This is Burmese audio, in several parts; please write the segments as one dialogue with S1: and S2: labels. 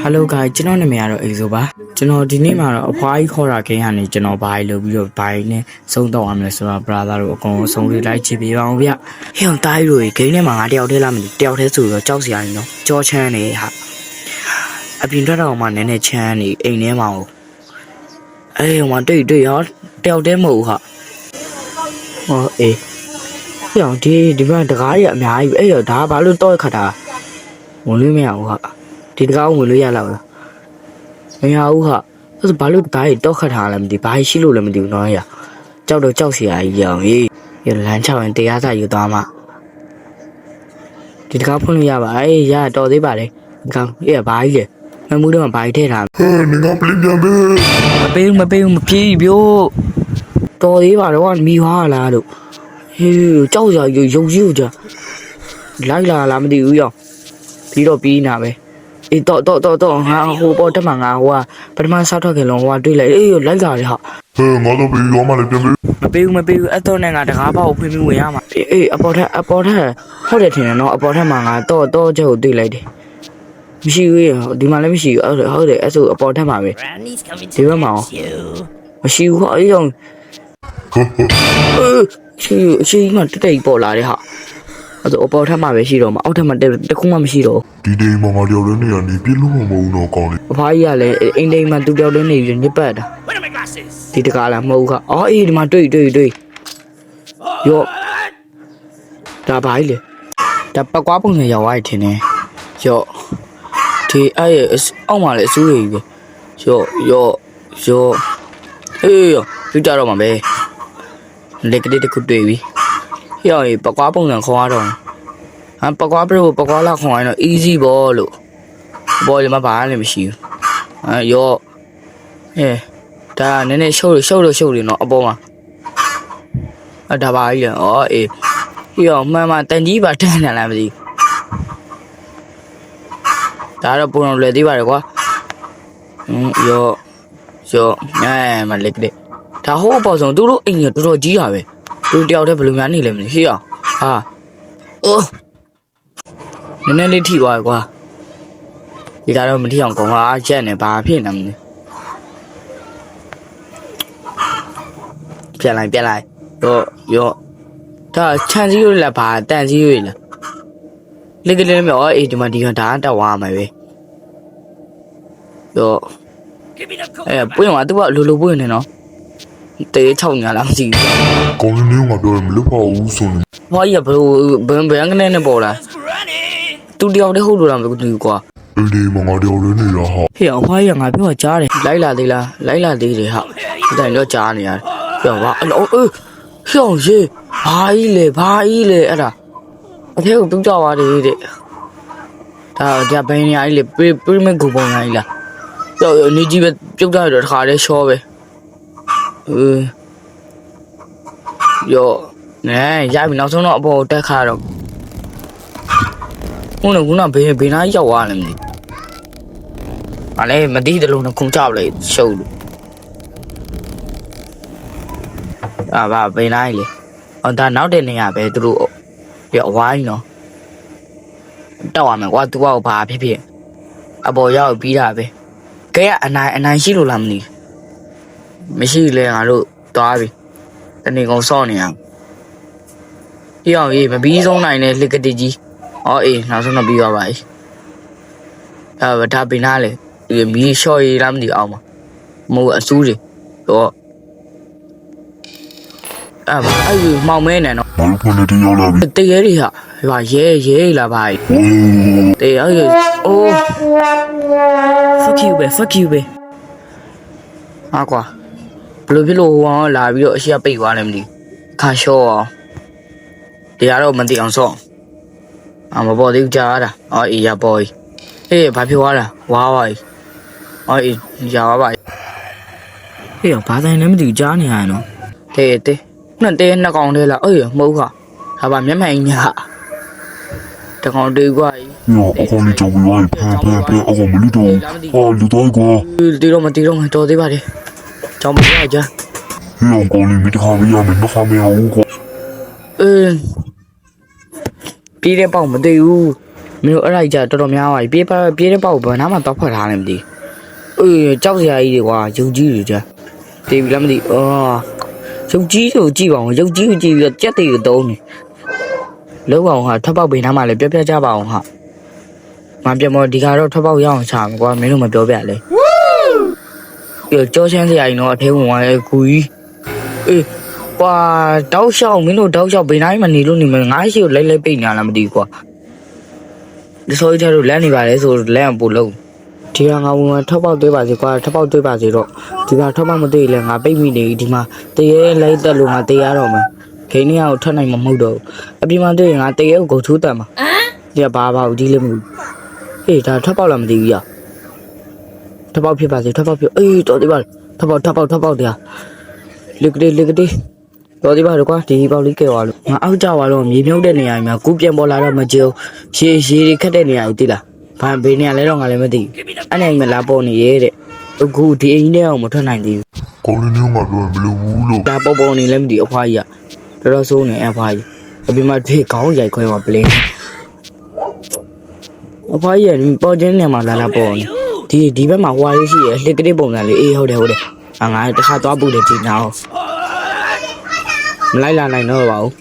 S1: Hello guys ကျွန်တော်နာမည်ကတော့ Exo ပါကျွန်တော်ဒီနေ့မှာတော့အဖွားကြီးခေါ်တာခင်းကနေကျွန်တော်ဘာလို့ပြီးတော့ဘိုင်းနဲ့ဆုံးတော့အောင်လဲဆိုတော့ brother တို့အကုန်လုံးဆုံးလေးလိုက်ချစ်ပြအောင်ဗျဟဲ့အောင်တားကြီးတို့ဂိမ်းထဲမှာငါတယောက်တည်းလားမသိတယောက်တည်းဆိုတော့ကြောက်စရာကြီးနော်ကြောချမ်းနေဟာအပြင်ထွက်တော့မှနည်းနည်းချမ်းနေအိမ်ထဲမှာအေးဟိုမှာတွေ့ရောတယောက်တည်းမဟုတ်ဟာဟောအေးဟဲ့အောင်ဒီဘက်တကားကြီးအများကြီးအဲ့တော့ဒါဘာလို့တော့ခတ်တာဝင်လို့မရဘူးဟာဒီတကားဝင်လို့ရလောက်လားမရဘူးဟာအဲ့ဘာလို့ဒါရီတော့ခတ်ထားလဲမသိဘာရှိလို့လဲမသိဘူးနော်ရကြောက်တော့ကြောက်စရာကြီးရောင်ဟေးရလမ်းချရင်တရားစာယူသွားမှဒီတကားဖွင့်လို့ရပါအေးရတော်သေးပါလေဒီကောင်အေးဘာကြီးလဲမမှုတော့ဘာကြီးထည့်ထား
S2: ဟဲ့နေကပလင်းပြန်ပဲ
S1: မပေးဘူးမပြေးပြို့တော်သေးပါတော့မီွားလားလို့ဟေးကြောက်စရာရုပ်ကြီးကိုကြာလိုက်လာလားမသိဘူးရောပြီးတော့ပြီးနာပဲအေးတော့ငါဟိုပေါ်တက်မှာငါဟိုကပထမဆောက်ထွက်ခင်လုံးဟိုကတွေးလိုက်အေးလိုက်လာလေဟာ
S2: ဟဲ့ငါတော့ပြီးရောမှလည်းပြန်
S1: ပဲမပေးဘူးအဲ့တော့နဲ့ငါတကားပေါက်ဖွင့်ပြီးဝင်ရမှာအေးအပေါ်ထက်ဟုတ်တယ်ထင်တယ်နော်အပေါ်ထက်မှာငါတော့ချက်ကိုတွေးလိုက်တယ်မရှိဘူးဒီမှာလည်းမရှိဘူးဟုတ်တယ်အဲ့ဆိုအပေါ်ထက်မှာပဲဒီဘက်မှာမရှိဘူးဟောအေးကြောင့်ရှိမှတိတ်ပေါ်လာတယ်ဟာအဲ့တော့အပေါ်ထက်မှာပဲရှိတော့မှာအောက်ထက်မှာတခုမှမရှိတော့
S2: ဒီဒေးမှာငါတယောက်တည်းနေရနေပြလို့မဟုတ်တော့ကောင်းလေ
S1: အဖွားကြီးကလည်းအိမ်တိမ်မှာသူတယောက်တည်းနေပြီးညစ်ပတ်တာဒီတကားလားမဟုတ်ဘူးခအော်အေးဒီမှာတွေ့ရောဒါဘာကြီးလဲဒါပတ်ကွားပုံစံရောက်သွားထင်တယ်ရောဒီအဲ့အောက်မှာလည်းအစိုးရကြီးပဲရောအေးယူကြတော့မှာပဲလက်ကလေးတစ်ခုတွေ့ပြီရောပတ်ကွားပုံစံခေါ်ရတော့ပတ်ကွားပတ်ကွားလာခေါ်ရင်တော့ easy ဘောလို့ဘောလည်းမပါလည်းမရှိဘူးရောဒါနည်းနည်းရှုပ်တယ်နော်အပေါ်မှာဒါပါကြီးလေအေးရောမှန်တန်ကြီးပါတန်းတယ်လားမသိဒါတော့ပုံလွယ်သေးပါတယ်ကွာရောမလက်ကလေးဒါဟိုးပေါ်ဆုံးသူတို့အိမ်ကတော်တော်ကြီးတာပဲသူတယောက်တည်းဘယ်လိုများနေလဲမသိဟေ့အောင်ဟာနည်းနည်းလေးထိသွားရကွာဒီကတော့မထိအောင်ကောင်ကရက်နေဘာဖြစ်နေမလဲပြန်လိုက်ရောဒါချန်စည်းရလားဘာတန်စည်းရလားလက်ကလေးမျိုးအေးဒီမှာဒီကဒါတက်သွားမှာပဲရောပွင့်သွားသူကလိုပွင့်နေနော်တေး6ညာလားမသိဘူး
S2: ကောင်းနေငါပြောမလို့ပေါ့ဦးဆိုနေ
S1: ဘာကြီးကဘယ်ကနေနဲ့ပေါ်လာသူတယောက်တည်းဟုတ်လို့လားမသိဘူးကွာ
S2: အေးဒီမငါတယောက်တည်းနေတာဟာ
S1: ဟေ့အဖွားကြီးကငါပြောကြားတယ်လိုက်လာသေးလားလိုက်လာသေးတယ်ဟာဒီတိုင်းတော့ကြားနေရတယ်ပြောပါဟေ့ရေဘာကြီးလဲအဲ့ဒါအထဲကိုတူးကြသွားတယ်တဲ့ဒါဘယ်နေရာကြီးလဲပြိမကူပုံကြီးလားတော့နေကြီးပဲပြုတ်ကြရတော့တခါတည်းရှော့ပဲရောရပြီနောက်ဆုံးတော့အပေါ်တက်ခါတော့ခုနဘေးနားရောက်သွားတယ်မသိဘာလဲမသိတယ်လို့ခုန်ကြပလိုက်ရှုပ်လို့ဘာဘေးနားကြီးလေဒါနောက်တဲ့နေရာပဲသူတို့ပြအဝိုင်းနော်တောက်ရမယ်ကွာသူကဘာဖြစ်အပေါ်ရောက်ပြီးတာပဲကဲအနိုင်ရှိလို့လားမသိမရှိလဲငါတို့သွားပြီတနေ့ကုန်စောင့်နေအောင်ဒီအောင်ရေးမပြီးဆုံးနိုင်တဲ့လက်ကတိကြီးအေးနောက်ဆုံးတော့ပြီးသွားပါပြီဒါပင်သားလေဒီမီးရှော့ရေးလားမသိအောင်မဟုတ်အဆူးတွေတော့အဲ့မောင်မဲနေနော်
S2: ဘာလို့ဖုန်းနဲ့ရောက်လာပြီ
S1: တရေတွေဟာရဲလာပါ့တေးfuck you ပဲဟာကွာဘယ်လိုဖြစ်လို့ဟိုအောင်လာပြီးတော့အရှိကပိတ်သွားလဲမသိခါရှော့အောင်တရားတော့မသိအောင်ဆော့မပေါ်သေးဘူးကြားတာအေးရပေါ်ကြီးဘာဖြစ်သွားတာဝါကြီးအေးရပါပါဟေးဘာတိုင်းလည်းမသိကြားနေရနော်တေးနှစ်ကောင်တည်းလားမဟုတ်ခါဒါပါမျက်မှန်ညာတကောင်တေးကွာ
S2: ရောအကောင်ကြောက်ပြီးသွားပြီဖဲအကောင်မလို့တော့လူတော့ကွာ
S1: တီတော့မတော်သေးပါလေကြောင်မရကြ
S2: ရောကောင်းနေမိတခါမရမယ်နှခါမရဘူးကွာ
S1: ပြီးတဲ့ပေါက်မသိဘူး မင်းတို့အဲ့ဒါကြီးတော်တော်များသွားပြီပြေးတဲ့ပေါက်ဘာနာမှတော့ဖွက်ထားတယ်မသိအေးကြောက်စရာကြီးတွေကွာရုပ်ကြီးတွေကြာတေးပြီလားမသိအော်ရုပ်ကြီးကိုကြည့်ပါဦးရုပ်ကြီးကိုကြည့်ပြီးတော့ကြက်တွေတုံးနေလုံးအောင်ဟာထပ်ပေါက်ပေးနားမှလည်းပြောပြကြပါအောင်ဟာမပြမောဒီကတော့ထပ်ပေါက်ရအောင်ချမှာကွာမင်းတို့မပြောပြလေပြီးတော့ကြောချမ်းစရာကြီးတော့အထဲဝင်သွားရဲ့ကူကြီးအေးကွာတောက်လျှောက်မင်းတို့တောက်လျှောက်ဘယ်တိုင်းမှနေလို့နေမငါးရှိကိုလိုက်ပိတ်နေလားမသိကွာဒီဆိုကြတော့လမ်းနေပါလေဆိုလမ်းပို့လုံးဒီကငါဝင်ထပ်ပေါက်သွေးပါစေကွာထပ်ပေါက်သွေးပါစေတော့ဒီကထပ်ပေါက်မသွေးလဲငါပိတ်မိနေဒီမှာတရေလိုက်တက်လို့ငါတေးရတော့မှာခိန်းနေအောင်ထွက်နိုင်မှာမဟုတ်တော့အပြင်မှာတွေ့ရင်ငါတရေကိုဂုတ်ထူးတက်မှာဒီကဘာဒီလေးမဟုတ်အေးဒါထပ်ပေါက်လားမသိဘူးရထပ်ပေါက်ဖြစ်ပါစေထပ်ပေါက်ဖြစ်အေးတော်သေးပါထပ်ပေါက်တရားလေကလေးတော်သေးပါတော့ကွာဒီပေါက်လေးကဲသွားလို့ငါအောက်ကြသွားတော့မြေမြုပ်တဲ့နေရာမှာကူးပြန်ပေါ်လာတော့မကြုံရေတွေခက်တဲ့နေရာကြီးတိလားဘာဘေးနေရာလဲတော့ငါလည်းမသိဘူးအဲ့နေမလာပေါ်နေရဲတဲ့အခုဒီအိမ်ထဲအောင်မထွက်နိုင်သေးဘူး
S2: ကောင်းနေမှာပြောမလို့ဘူးလို့
S1: ဒါပေါ်နေလည်းမသိအဖွားကြီးကတော်တော်ဆိုးနေအဖွားကြီးအပြင်မှာဖေးခေါင်းရိုက်ခွဲမှာပလင်းအဖွားကြီးကပေါ်ချင်းနေမှာလာပေါ်နေဒီဘက်မှာဟွာလေးရှိရလှစ်ကလေးပုံစံလေးအေးဟုတ်တယ်ငါတခါသွားပူတယ်ဒီနာအောင်မလိုက်လာနိုင်တော့ပါဘူး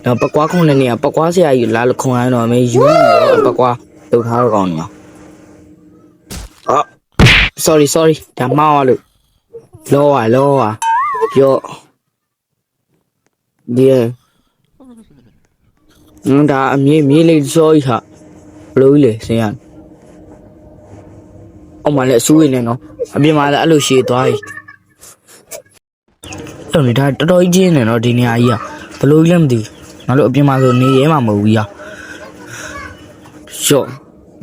S1: တော့ပကွားခုံတဲ့နေရာပကွားဆရာကြီးလာလို့ခုံရတော့မေးယူတော့ပကွားတုတ်ထားတော့ကောင်းနေအောင်အော် sorry ဒါမောင်းလို့လောပြောဒီဒါအမြေးလေးစောကြီးဟာဘလို့လေဆင်းရအောင်မလဲအဆူးနေနော်အပြင်မှာလည်းအဲ့လိုရှည်သွားပြီတော်နေတာတော်တော်ကြီးနေတော့ဒီနေရာကြီးကဘလို့လဲမသိငါတို့အပြင်မှာဆိုနေရဲမှာမဟုတ်ဘူးရှော့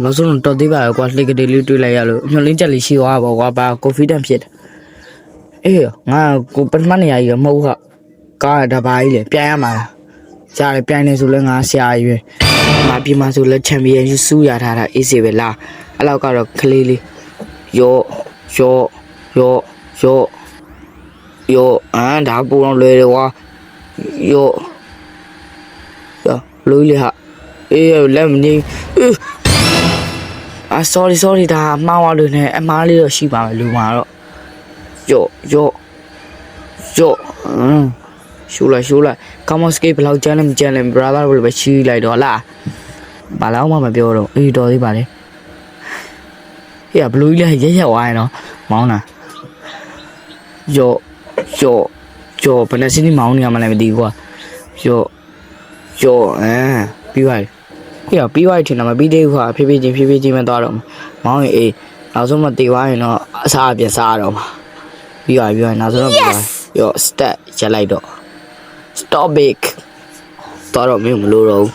S1: နောက်ဆုံးတော့သေးပါကွာလှိကလေးလေးတွေးလိုက်ရလို့ညှို့လင်းချက်လေးရှိသွားပါကွာဘာကိုဖီဒန့်ဖြစ်တယ်အေးငါကိုပထမနေရာကြီးကမဟုတ်ဟာကားတပါးကြီးလေပြန်ရမှာလားကြားတယ်ပြန်နေဆိုလဲငါဆရာကြီးပဲငါပြင်မှာဆိုလဲချန်ပီယံစူးရထားတာအေးစေပဲလားအဲ့လောက်ကတော့ကလေးလေးယောဒါပူတော့လွယ်တယ်ကွာယောလူလေးဟာအေးလက်မနေsorry ဒါမှားသွားလို့နဲ့အမားလေးတော့ရှိပါမယ်လူမှာတော့ယောရှူလိုက် come on skate ဘယ်လောက်ကျန်းလဲမကျန်းလဲ brother ဘယ်လိုပဲချီးလိုက်တော့လားဘာလို့မှမပြောတော့အေးတော်သေးပါလေဟေ့ဘလူးလေးရက်ဝိုင်းနော်မောင်းတာယောဘယ်နဲ့စင်းဒီမောင်းနေရမှလည်းမသိဘူးကွာယောပြီးပါပြီးသွားထင်တယ်မပြီးသေးဘူးကွာဖြည်းဖြည်းချင်းမသွားတော့မောင်းရင်အေးနောက်ဆုံးမတေသွားရင်တော့အစားအပြက်စားတော့မှာပြီးသွားနောက်ဆုံးတော့ပြီးသွားယော stat ရက်လိုက်တော့ stop big တော့မင်းမလို့တော့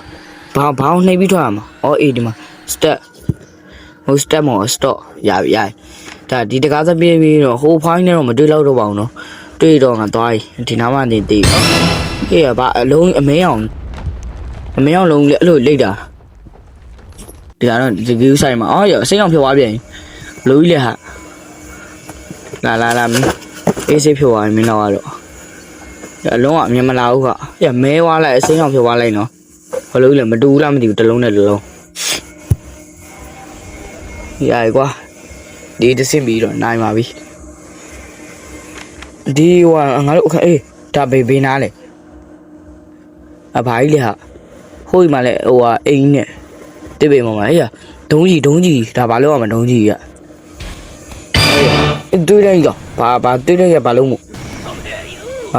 S1: ဘာနှိပ်ပြီးထွက်ရမှာအော်အေးဒီမှာ stat ဟို step မော stop ရပြီဒါဒီတကားစပြေးပြီးတော့ဟိုဖိုင်းနဲ့တော့မတွေ့တော့တော့ပါဘူးနော်တွေ့တော့ငါသွားဒီနားမှနေသေးဟေးဘာအလုံးအမဲအောင်လုံးလေအဲ့လိုလိတ်တာဒီကတော့ဒီကူးဆိုင်မှာအော်ရအစိမ်းအောင်ဖြောသွားပြန်လူကြီးလေဟာလာမင်းအေးစိတ်ဖြောသွားမင်းတော့ကတော့အလုံးကအမြင်မလာဘူးခဟေးမဲသွားလိုက်အစိမ်းအောင်ဖြောသွားလိုက်နော်ဘလို့လေမတူဘူးလားမသိဘူးတစ်လုံးနဲ့တစ်လုံးရကွာဒီတစင်ပြီးတော့နိုင်ပါပြီဒီဟိုငါတို့အေးဒါဘေးနားလေအဘာကြီးလေဟာဟိုမှာလေဟိုအိမ်နဲ့တိပေမှာအေးဒုံးကြီးဒါဘာလို့ရမှာဒုံးကြီးကတွေးလိုက်တော့ဘာတွေးလိုက်ရဘာလို့မို့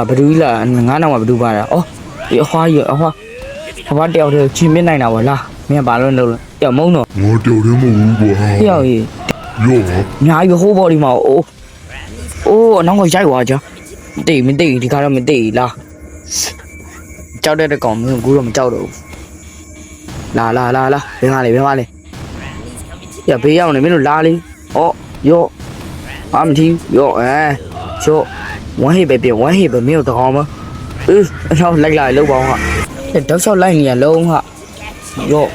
S1: ဘဒူးကြီးလားငါးနောက်မှာဘဒူးပါတာအော်ဒီအဖွားကြီးအဖွားတယောက်တည်းချင်းမနိုင်တာဗောလားမင်းဘာလို့လုပ်လဲတယောက်မုန်းတော့
S2: ငါတောက်တယ်မဟုတ်ဘူးကွာ
S1: တယောက်ကြီးညာကြီးဟိုးဘော်ဒီမှာအိုးအနောက်ကရိုက်သွားကြမသိဒီကတော့မသိလားကြောက်တဲ့ကောင်မင်းကူတော့မကြောက်တော့ဘူးလာဘယ်မှာလဲရဘေးရောက်နေမင်းတို့လာလေယောအမတီယောဝမ်းဟိပဲပြင်ဝမ်းဟိပဲမင်းတို့တကောင်မအချောင်းလိုက်လာလောက်ပါအောင်ဟာတောက်လျှောက်လိုက်နေရလုံးဟာယော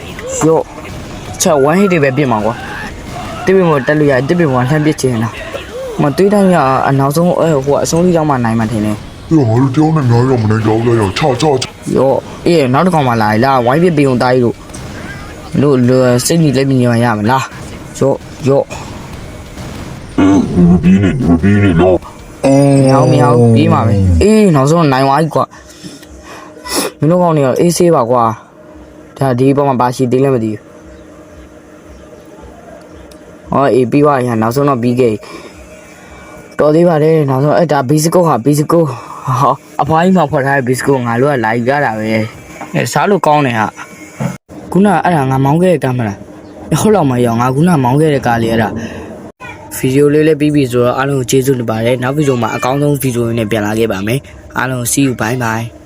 S1: ချက်ဝမ်းဟိတွေပဲပြင်မှာကွာတိပိမောတက်လို့ရတိပိမောလှမ်းပစ်ချင်လားမတွေးတိုင်းရအနောက်ဆုံးဟိုအဆုံးလေးကြောင်းမှနိုင်မှထင်တယ်
S2: ပြောငါတို့တောင်းနေငါရောမနိုင်တော့လဲရောချော
S1: ယောအေးနောက်တစ်ကောင်မှလာဝိုင်းပစ်ပြီးုံတားကြီးတို့ လို့စိတ်ကြီးလက်ပြီးနေမှရမလားရော့
S2: ဒီနေ့တော့
S1: မြောက်ပြီးမှာပဲအေးနောက်ဆုံးနိုင်သွားပြီကွာမင်းတို့ကောင်းနေတော့အေးဆေးပါကွာဒါဒီဘောမှာဘာရှိသေးလဲမသိဘူးဟောအေးပြီးသွားရင်နောက်ဆုံးတော့ပြီးခဲ့တော်သေးပါတယ်နောက်ဆုံးအဲ့ဒါဘီစကိုဟာဘီစကိုဟောအဖွားကြီးမှဖွက်ထားတဲ့ဘီစကိုငါတို့ကလိုက်ကြတာပဲအဲစားလို့ကောင်းတယ်ဟာခုနအဲ့ဒါငါမောင်းခဲ့တဲ့ကင်မရာဟုတ်တော့မရောငါခုနမောင်းခဲ့တဲ့ကားလေးအဲ့ဒါဗီဒီယိုလေးပြီးပြီဆိုတော့အားလုံးကိုကျေးဇူးတင်ပါတယ်နောက်ဗီဒီယိုမှာအကောင်းဆုံးဗီဒီယိုနဲ့ပြန်လာခဲ့ပါမယ်အားလုံး see you bye bye